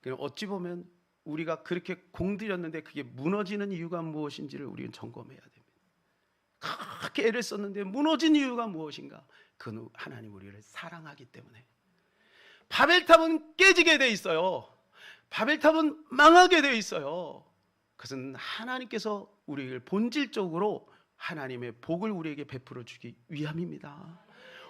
그럼 어찌 보면 우리가 그렇게 공들였는데 그게 무너지는 이유가 무엇인지를 우리는 점검해야 됩니다. 그렇게 애를 썼는데 무너진 이유가 무엇인가? 그건 하나님 우리를 사랑하기 때문에. 바벨탑은 깨지게 돼 있어요. 바벨탑은 망하게 돼 있어요. 그것은 하나님께서 우리를 본질적으로 하나님의 복을 우리에게 베풀어 주기 위함입니다.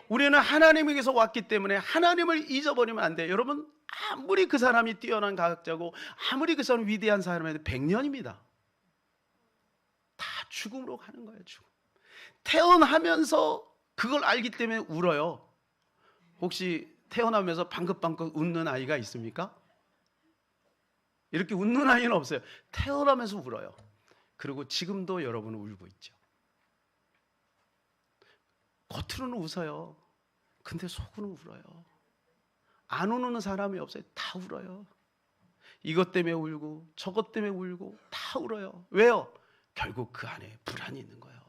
우리는 하나님에게서 왔기 때문에 하나님을 잊어버리면 안 돼요. 여러분, 아무리 그 사람이 뛰어난 과학자고 아무리 그 사람이 위대한 사람에도 100년입니다. 다 죽음으로 가는 거예요. 죽음. 태어나면서 그걸 알기 때문에 울어요. 혹시 태어나면서 방긋방긋 웃는 아이가 있습니까? 이렇게 웃는 아이는 없어요. 태어나면서 울어요. 그리고 지금도 여러분은 울고 있죠. 겉으로는 웃어요. 근데 속으로는 울어요. 안 우는 사람이 없어요. 다 울어요. 이것 때문에 울고 저것 때문에 울고 다 울어요. 왜요? 결국 그 안에 불안이 있는 거예요.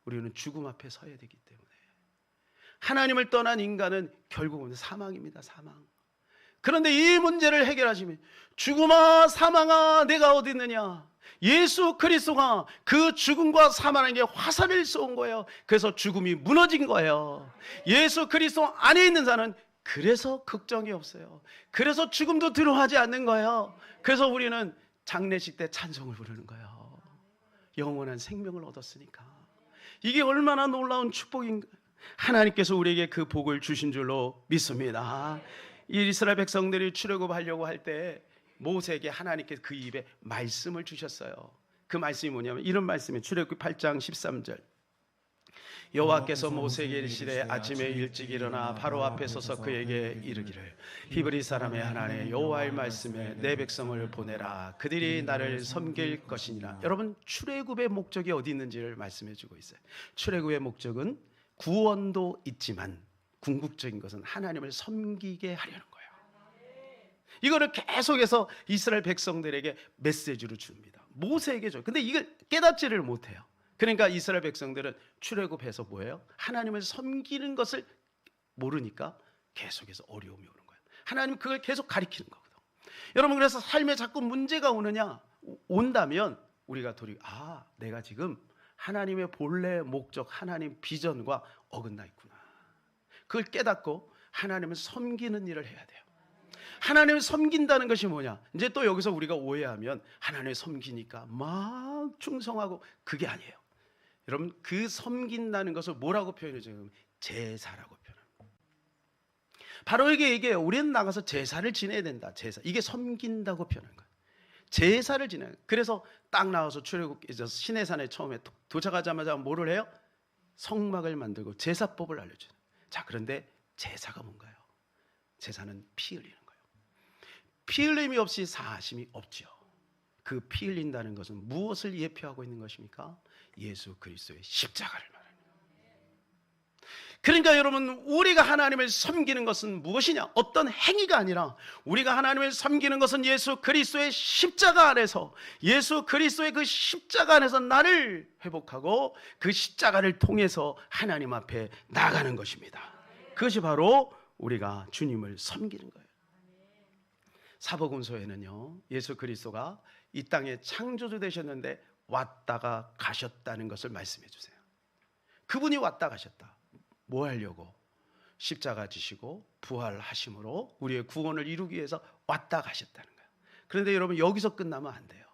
우리는 죽음 앞에 서야 되기 때문에. 하나님을 떠난 인간은 결국은 사망입니다. 사망. 그런데 이 문제를 해결하시면 죽음아 사망아 내가 어디 있느냐? 예수 그리스도가 그 죽음과 사망에게 화살을 쏜 거예요. 그래서 죽음이 무너진 거예요. 예수 그리스도 안에 있는 자는 그래서 걱정이 없어요. 그래서 죽음도 두려워하지 않는 거예요. 그래서 우리는 장례식 때 찬송을 부르는 거예요. 영원한 생명을 얻었으니까. 이게 얼마나 놀라운 축복인가. 하나님께서 우리에게 그 복을 주신 줄로 믿습니다. 이 이스라엘 백성들이 출애굽하려고 할 때 모세에게 하나님께서 그 입에 말씀을 주셨어요. 그 말씀이 뭐냐면 이런 말씀이에요. 출애굽기 8장 13절. 여호와께서 모세에게 이르시되 아침에 일찍 일어나 바로 앞에 서서 그에게 이르기를 히브리 사람의 하나님 여호와의 말씀에 내 백성을 보내라. 그들이 나를 섬길 것이니라. 여러분, 출애굽의 목적이 어디 있는지를 말씀해 주고 있어요. 출애굽의 목적은 구원도 있지만 궁극적인 것은 하나님을 섬기게 하려는 거예요. 이거를 계속해서 이스라엘 백성들에게 메시지로 줍니다. 모세에게 줘요. 근데 이걸 깨닫지를 못해요. 그러니까 이스라엘 백성들은 출애굽해서 뭐예요? 하나님을 섬기는 것을 모르니까 계속해서 어려움이 오는 거예요. 하나님은 그걸 계속 가리키는 거거든요. 여러분, 그래서 삶에 자꾸 문제가 온다면 우리가 내가 지금 하나님의 본래 목적, 하나님 비전과 어긋나 있구나. 그걸 깨닫고 하나님을 섬기는 일을 해야 돼요. 하나님을 섬긴다는 것이 뭐냐? 이제 또 여기서 우리가 오해하면 하나님을 섬기니까 막 충성하고, 그게 아니에요. 여러분, 그 섬긴다는 것을 뭐라고 표현해줘요? 제사라고 표현합니다. 바로 이게 얘기해요. 우리는 나가서 제사를 지내야 된다. 제사. 이게 섬긴다고 표현한 거예요. 제사를 지내요. 그래서 딱 나와서 출애굽에서 시내산에 처음에 도착하자마자 뭐를 해요? 성막을 만들고 제사법을 알려줘요. 자, 그런데 제사가 뭔가요? 제사는 피 흘리는 거예요. 피 흘림이 없이 사하심이 없죠. 그 피 흘린다는 것은 무엇을 예표하고 있는 것입니까? 예수 그리스도의 십자가를 말합니다. 그러니까 여러분, 우리가 하나님을 섬기는 것은 무엇이냐? 어떤 행위가 아니라 우리가 하나님을 섬기는 것은 예수 그리스도의 십자가 안에서, 예수 그리스도의 그 십자가 안에서 나를 회복하고 그 십자가를 통해서 하나님 앞에 나가는 것입니다. 그것이 바로 우리가 주님을 섬기는 거예요. 사복음서에는요, 예수 그리스도가 이 땅에 창조주 되셨는데 왔다가 가셨다는 것을 말씀해 주세요. 그분이 왔다 가셨다. 뭐 하려고? 십자가 지시고 부활하심으로 우리의 구원을 이루기 위해서 왔다 가셨다는 거예요. 그런데 여러분, 여기서 끝나면 안 돼요.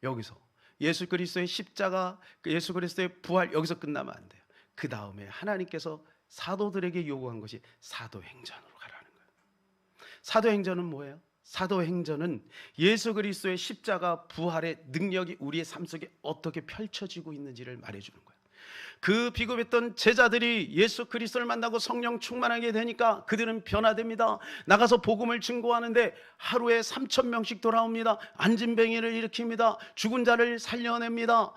여기서 예수 그리스도의 십자가, 예수 그리스도의 부활, 여기서 끝나면 안 돼요. 그 다음에 하나님께서 사도들에게 요구한 것이 사도행전으로 가라는 거예요. 사도행전은 뭐예요? 사도행전은 예수 그리스도의 십자가 부활의 능력이 우리의 삶 속에 어떻게 펼쳐지고 있는지를 말해주는 거예요. 그 비겁했던 제자들이 예수 그리스도를 만나고 성령 충만하게 되니까 그들은 변화됩니다. 나가서 복음을 증거하는데 하루에 3,000명씩 돌아옵니다. 안진뱅이를 일으킵니다. 죽은 자를 살려냅니다.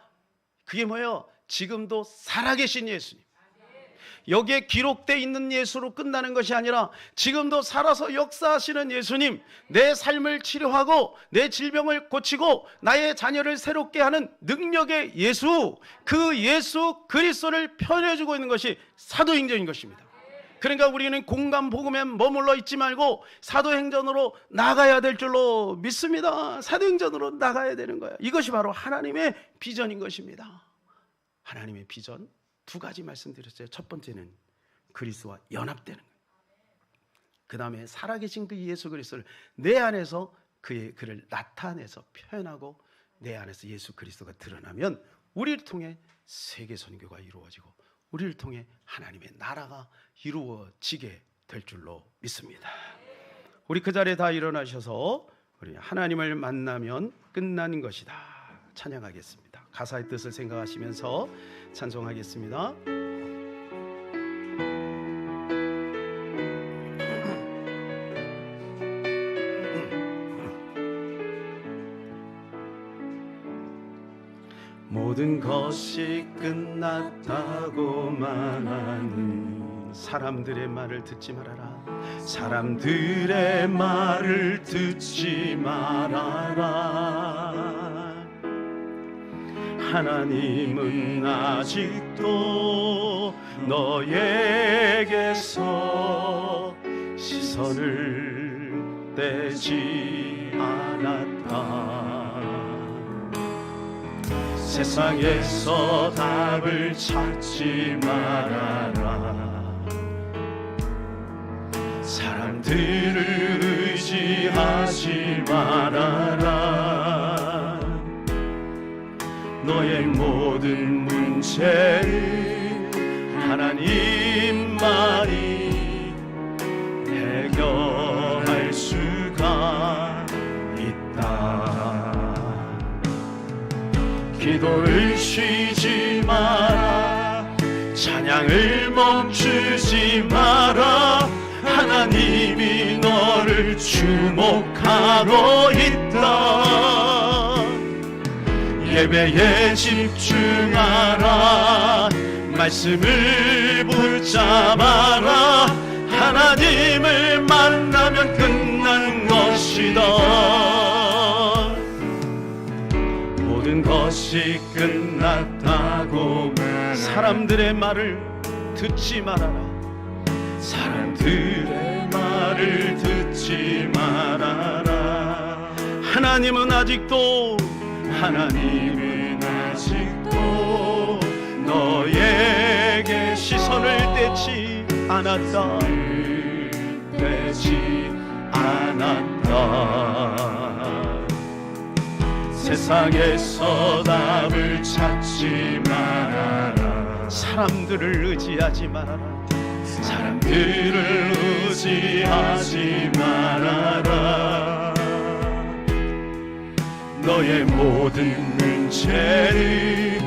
그게 뭐예요? 지금도 살아계신 예수님, 여기에 기록되어 있는 예수로 끝나는 것이 아니라 지금도 살아서 역사하시는 예수님, 내 삶을 치료하고 내 질병을 고치고 나의 자녀를 새롭게 하는 능력의 예수, 그 예수 그리스도를 표현해주고 있는 것이 사도행전인 것입니다. 그러니까 우리는 공간 복음에 머물러 있지 말고 사도행전으로 나가야 될 줄로 믿습니다. 사도행전으로 나가야 되는 거예요. 이것이 바로 하나님의 비전인 것입니다. 하나님의 비전 두 가지 말씀드렸어요. 첫 번째는 그리스도와 연합되는 거예요. 그 다음에 살아계신 그 예수 그리스도를 내 안에서 그를 나타내서 표현하고 내 안에서 예수 그리스도가 드러나면 우리를 통해 세계 선교가 이루어지고 우리를 통해 하나님의 나라가 이루어지게 될 줄로 믿습니다. 우리 그 자리에 다 일어나셔서 우리 하나님을 만나면 끝나는 것이다 찬양하겠습니다. 가사의 뜻을 생각하시면서 찬송하겠습니다. 모든 것이 끝났다고 말하는 사람들의 말을 듣지 말아라. 사람들의 말을 듣지 말아라. 하나님은 아직도 너에게서 시선을 떼지 않았다. 세상에서 답을 찾지 말아라. 사람들을 의지하지 말아라. 너의 모든 문제를 하나님만이 해결할 수가 있다. 기도를 쉬지 마라. 찬양을 멈추지 마라. 하나님이 너를 주목하고 있다. 예배에 집중하라. 말씀을 붙잡아라. 하나님을 만나면 끝난 것이다. 모든 것이 끝났다고 사람들의 말을 듣지 말아라. 사람들의 말을 듣지 말아라. 하나님은 아직도 너에게 시선을 떼지 않았다. 세상에서 답을 찾지 말아라. 사람들을 의지하지 말아라. 사람들을 의지하지 말아라. 너의 모든 문제를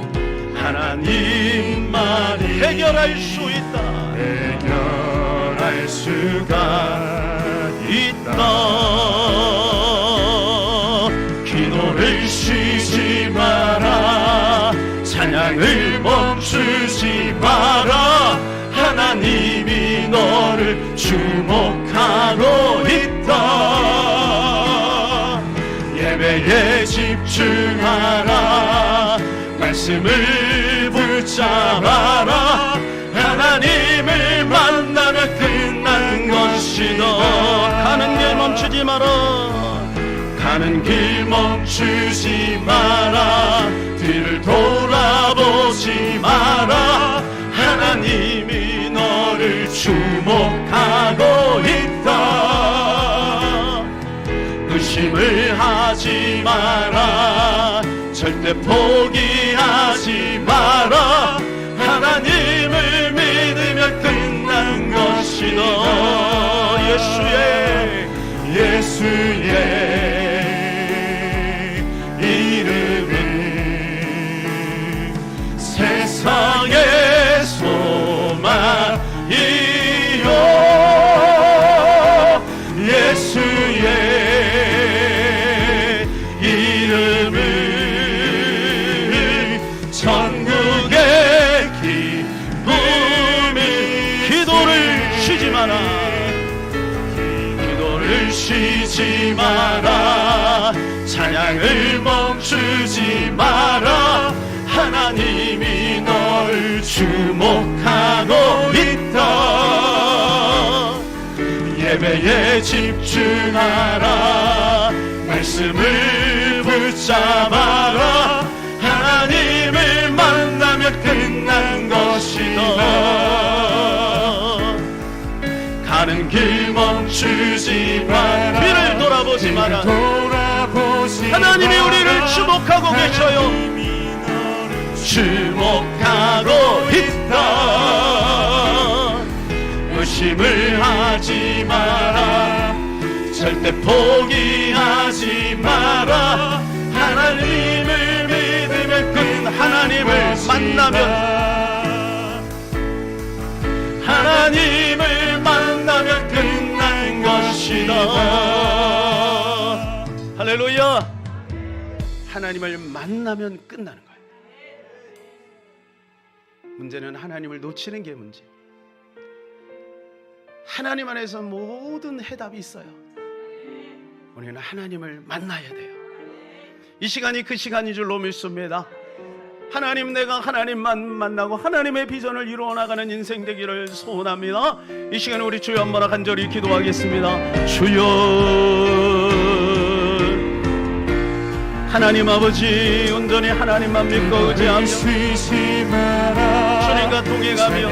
하나님만이 해결할 수 있다. 해결할 수가 있다. 기도를 쉬지 마라. 찬양을 멈추지 마라. 하나님이 너를 주목하고 있다. 예배에 집중하라. 말씀을 붙잡아라. 하나님을 만나면 끝난 것이다. 가는 길 멈추지 마라. 가는 길 멈추지 마라. 뒤를 돌아보지 마라. 하나님이 너를 주목하고 있다. 의심을 하지 마라. 절대 포기하지 마라. 하나님을 믿으면 끝난 것이다. 예수의 이름은 세상의 소망이요. 예수의 이름은 전국의 기쁨이. 기도를 쉬지 마라. 기도를 쉬지 마라. 찬양을 멈추지 마라. 하나님이 널 주목하고 있다. 예배에 집중하라. 말씀을 붙잡아라. 하나님을 만나면 끝난 것이다. 가는 길 멈추지 마라. 뒤를 돌아보지 마라. 하나님이 우리를 주목하고 계셔요. 주목하고 있다. 의심을 하지 마라. 절대 포기하지 마라. 하나님을 믿으면 하나님을 만나면 하나님을 만나면 끝난 것이다. 할렐루야. 하나님을 만나면 끝나는 거예요. 문제는 하나님을 놓치는 게 문제. 하나님 안에서 모든 해답이 있어요. 우리는 하나님을 만나야 돼요. 이 시간이 그 시간인 줄로 믿습니다. 하나님, 내가 하나님만 만나고 하나님의 비전을 이루어 나가는 인생 되기를 소원합니다. 이 시간에 우리 주여 한번 간절히 기도하겠습니다. 주여, 하나님 아버지, 온전히 하나님만 믿고 의지하며 주님과 동행하며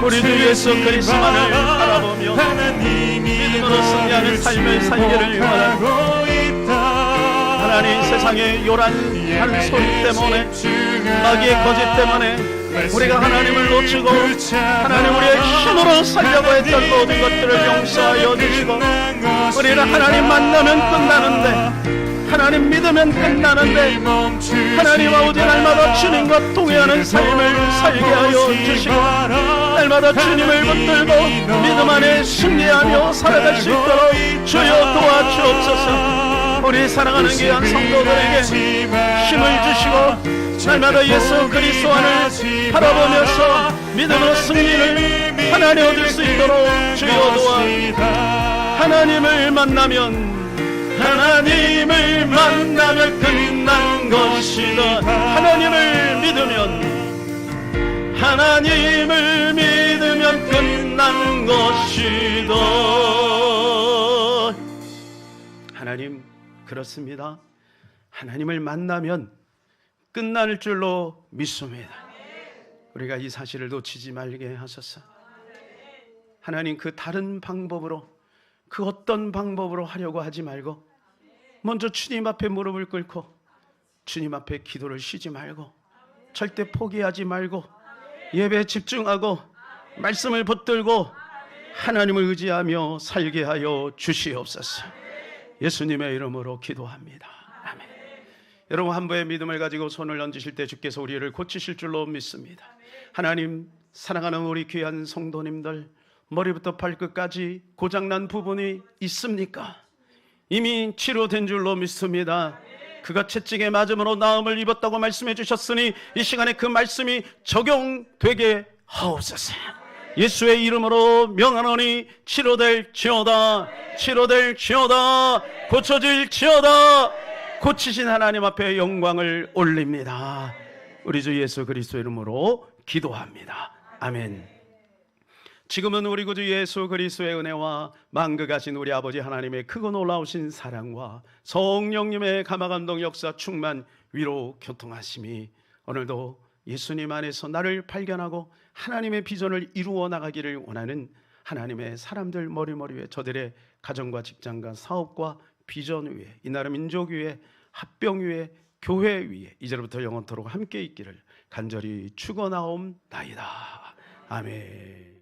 우리 주 예수 그리스도만을 바라보며 믿음으로 승리하는 삶을 살기를 원합니다. 하나님, 세상의 요란한 소리 때문에, 마귀의 거짓 때문에 우리가 하나님을 놓치고 하나님 우리의 힘으로 살려고 했던 모든 것들을 용서하여 주시고, 우리는 하나님 만나면 끝나는데, 하나님 믿으면 끝나는데, 하나님 아버지 날마다 주님과 동행하는 삶을 살게 하여 주시고, 날마다 주님을 붙들고 믿음 안에 승리하며 살아갈 수 있도록 주여 도와주옵소서. 우리 사랑하는 귀한 성도들에게 힘을 주시고 날마다 예수 그리스도 안을 바라보면서 믿음으로 승리를 하나님 얻을 수 있도록 주여 도와. 하나님을 만나면 끝난 것이다. 하나님을 믿으면 끝난 것이다. 하나님, 그렇습니다. 하나님을 만나면 끝날 줄로 믿습니다. 우리가 이 사실을 놓치지 말게 하소서. 하나님, 그 다른 방법으로, 그 어떤 방법으로 하려고 하지 말고 먼저 주님 앞에 무릎을 꿇고 주님 앞에 기도를 쉬지 말고 절대 포기하지 말고 예배에 집중하고 말씀을 붙들고 하나님을 의지하며 살게 하여 주시옵소서. 예수님의 이름으로 기도합니다. 아멘. 여러분 한 분의 믿음을 가지고 손을 얹으실 때 주께서 우리를 고치실 줄로 믿습니다. 하나님, 사랑하는 우리 귀한 성도님들, 머리부터 발끝까지 고장난 부분이 있습니까? 이미 치료된 줄로 믿습니다. 그가 채찍에 맞음으로 나음을 입었다고 말씀해 주셨으니 이 시간에 그 말씀이 적용되게 하옵소서. 예수의 이름으로 명하노니 치료될지어다, 치료될지어다, 고쳐질지어다. 고치신 하나님 앞에 영광을 올립니다. 우리 주 예수 그리스도 이름으로 기도합니다. 아멘. 지금은 우리 구주 예수 그리스도의 은혜와 만극하신 우리 아버지 하나님의 크고 놀라우신 사랑과 성령님의 감화감동 역사 충만 위로 교통하심이 오늘도 예수님 안에서 나를 발견하고 하나님의 비전을 이루어 나가기를 원하는 하나님의 사람들 머리머리 위에, 저들의 가정과 직장과 사업과 비전 위에, 이 나라 민족 위에, 합병 위에, 교회 위에 이제부터 영원토록 함께 있기를 간절히 축원하옵나이다. 아멘.